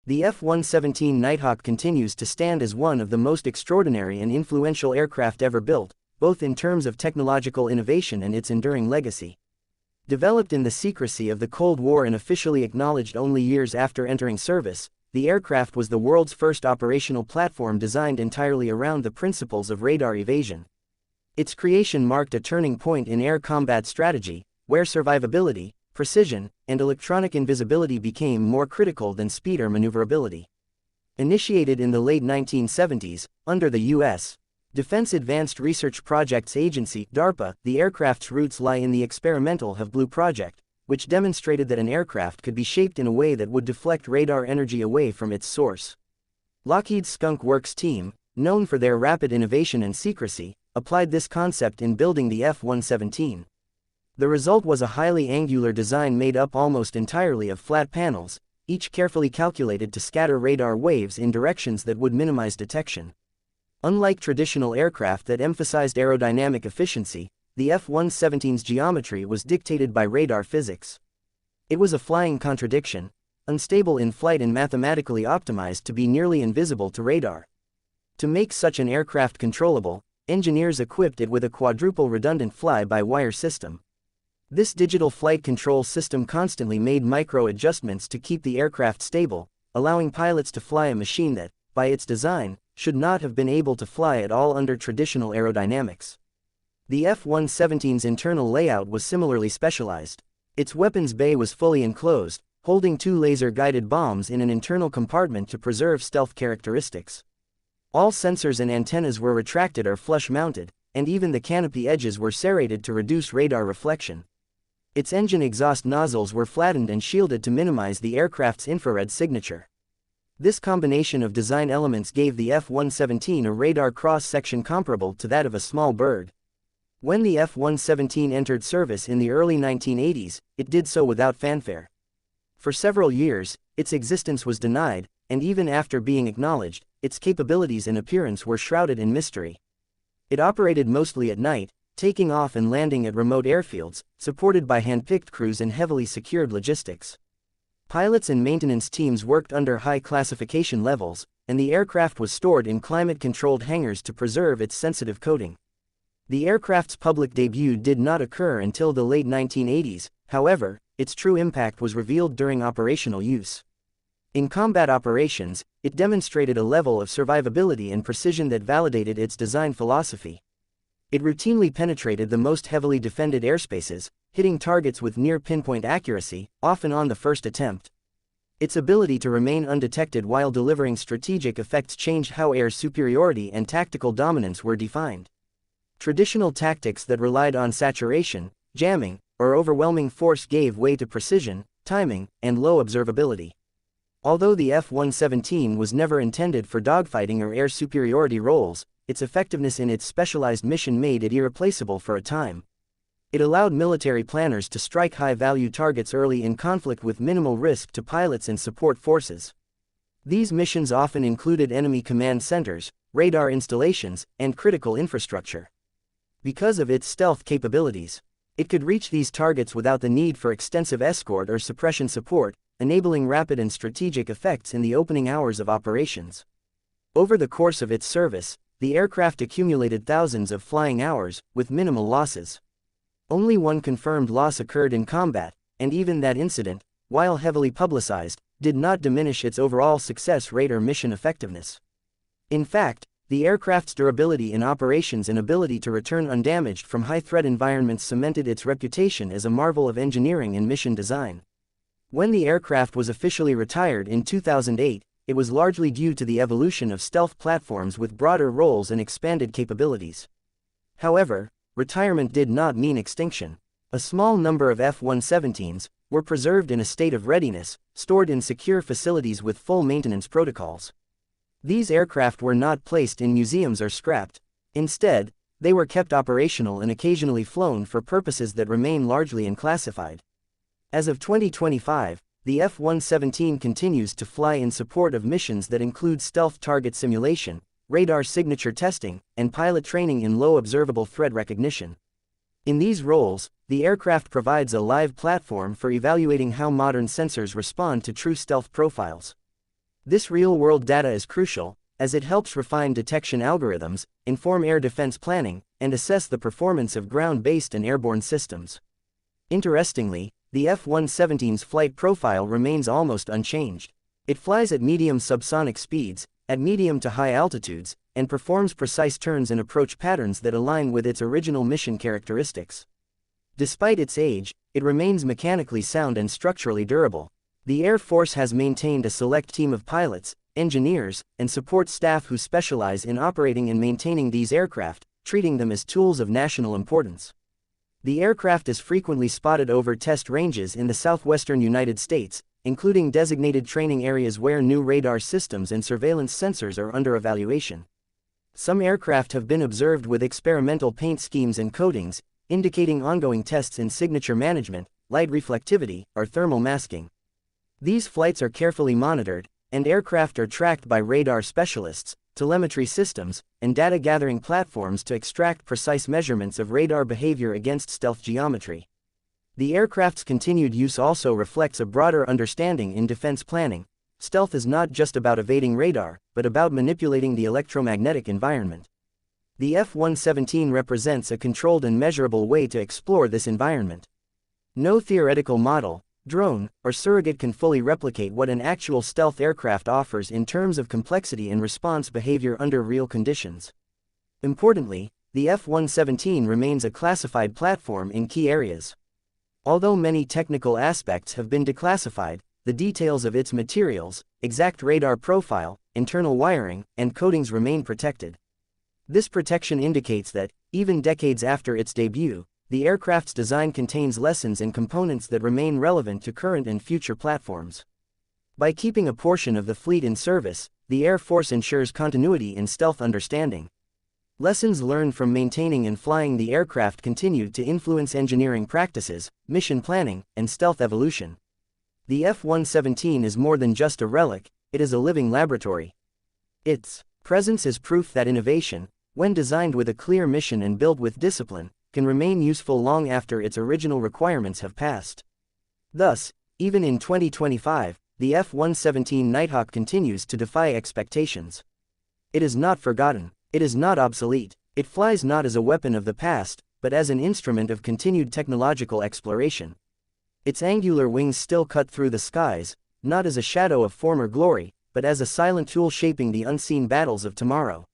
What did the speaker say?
The F-117 Nighthawk continues to stand as one of the most extraordinary and influential aircraft ever built, both in terms of technological innovation and its enduring legacy. Developed in the secrecy of the Cold War and officially acknowledged only years after entering service, the aircraft was the world's first operational platform designed entirely around the principles of radar evasion. Its creation marked a turning point in air combat strategy, where survivability, precision, and electronic invisibility became more critical than speed or maneuverability. Initiated in the late 1970s, under the U.S. Defense Advanced Research Projects Agency (DARPA), the aircraft's roots lie in the experimental Have-Blue project, which demonstrated that an aircraft could be shaped in a way that would deflect radar energy away from its source. Lockheed's Skunk Works team, known for their rapid innovation and secrecy, applied this concept in building the F-117. The result was a highly angular design made up almost entirely of flat panels, each carefully calculated to scatter radar waves in directions that would minimize detection. Unlike traditional aircraft that emphasized aerodynamic efficiency, the F-117's geometry was dictated by radar physics. It was a flying contradiction, unstable in flight and mathematically optimized to be nearly invisible to radar. To make such an aircraft controllable, engineers equipped it with a quadruple redundant fly-by-wire system. This digital flight control system constantly made micro-adjustments to keep the aircraft stable, allowing pilots to fly a machine that, by its design, should not have been able to fly at all under traditional aerodynamics. The F-117's internal layout was similarly specialized. Its weapons bay was fully enclosed, holding 2 laser-guided bombs in an internal compartment to preserve stealth characteristics. All sensors and antennas were retracted or flush-mounted, and even the canopy edges were serrated to reduce radar reflection. Its engine exhaust nozzles were flattened and shielded to minimize the aircraft's infrared signature. This combination of design elements gave the F-117 a radar cross-section comparable to that of a small bird. When the F-117 entered service in the early 1980s, it did so without fanfare. For several years, its existence was denied, and even after being acknowledged, its capabilities and appearance were shrouded in mystery. It operated mostly at night, taking off and landing at remote airfields, supported by hand-picked crews and heavily secured logistics. Pilots and maintenance teams worked under high classification levels, and the aircraft was stored in climate-controlled hangars to preserve its sensitive coating. The aircraft's public debut did not occur until the late 1980s, however, its true impact was revealed during operational use. In combat operations, it demonstrated a level of survivability and precision that validated its design philosophy. It routinely penetrated the most heavily defended airspaces, hitting targets with near-pinpoint accuracy, often on the first attempt. Its ability to remain undetected while delivering strategic effects changed how air superiority and tactical dominance were defined. Traditional tactics that relied on saturation, jamming, or overwhelming force gave way to precision, timing, and low observability. Although the F-117 was never intended for dogfighting or air superiority roles, its effectiveness in its specialized mission made it irreplaceable for a time. It allowed military planners to strike high-value targets early in conflict with minimal risk to pilots and support forces. These missions often included enemy command centers, radar installations, and critical infrastructure. Because of its stealth capabilities, it could reach these targets without the need for extensive escort or suppression support, enabling rapid and strategic effects in the opening hours of operations. Over the course of its service, the aircraft accumulated thousands of flying hours, with minimal losses. Only one confirmed loss occurred in combat, and even that incident, while heavily publicized, did not diminish its overall success rate or mission effectiveness. In fact, the aircraft's durability in operations and ability to return undamaged from high-threat environments cemented its reputation as a marvel of engineering and mission design. When the aircraft was officially retired in 2008, it was largely due to the evolution of stealth platforms with broader roles and expanded capabilities. However, retirement did not mean extinction. A small number of F-117s were preserved in a state of readiness, stored in secure facilities with full maintenance protocols. These aircraft were not placed in museums or scrapped. Instead, they were kept operational and occasionally flown for purposes that remain largely unclassified. As of 2025, the F-117 continues to fly in support of missions that include stealth target simulation, radar signature testing, and pilot training in low observable threat recognition. In these roles, the aircraft provides a live platform for evaluating how modern sensors respond to true stealth profiles. This real-world data is crucial, as it helps refine detection algorithms, inform air defense planning, and assess the performance of ground-based and airborne systems. Interestingly, the F-117's flight profile remains almost unchanged. It flies at medium subsonic speeds, at medium to high altitudes, and performs precise turns and approach patterns that align with its original mission characteristics. Despite its age, it remains mechanically sound and structurally durable. The Air Force has maintained a select team of pilots, engineers, and support staff who specialize in operating and maintaining these aircraft, treating them as tools of national importance. The aircraft is frequently spotted over test ranges in the southwestern United States, including designated training areas where new radar systems and surveillance sensors are under evaluation. Some aircraft have been observed with experimental paint schemes and coatings, indicating ongoing tests in signature management, light reflectivity, or thermal masking. These flights are carefully monitored, and aircraft are tracked by radar specialists, telemetry systems, and data-gathering platforms to extract precise measurements of radar behavior against stealth geometry. The aircraft's continued use also reflects a broader understanding in defense planning. Stealth is not just about evading radar, but about manipulating the electromagnetic environment. The F-117 represents a controlled and measurable way to explore this environment. No theoretical model, drone, or surrogate can fully replicate what an actual stealth aircraft offers in terms of complexity and response behavior under real conditions. Importantly, the F-117 remains a classified platform in key areas. Although many technical aspects have been declassified, the details of its materials, exact radar profile, internal wiring, and coatings remain protected. This protection indicates that, even decades after its debut, the aircraft's design contains lessons and components that remain relevant to current and future platforms. By keeping a portion of the fleet in service, the Air Force ensures continuity in stealth understanding. Lessons learned from maintaining and flying the aircraft continue to influence engineering practices, mission planning, and stealth evolution. The F-117 is more than just a relic, it is a living laboratory. Its presence is proof that innovation, when designed with a clear mission and built with discipline, can remain useful long after its original requirements have passed. Thus, even in 2025, the F-117 Nighthawk continues to defy expectations. It is not forgotten, it is not obsolete, it flies not as a weapon of the past, but as an instrument of continued technological exploration. Its angular wings still cut through the skies, not as a shadow of former glory, but as a silent tool shaping the unseen battles of tomorrow.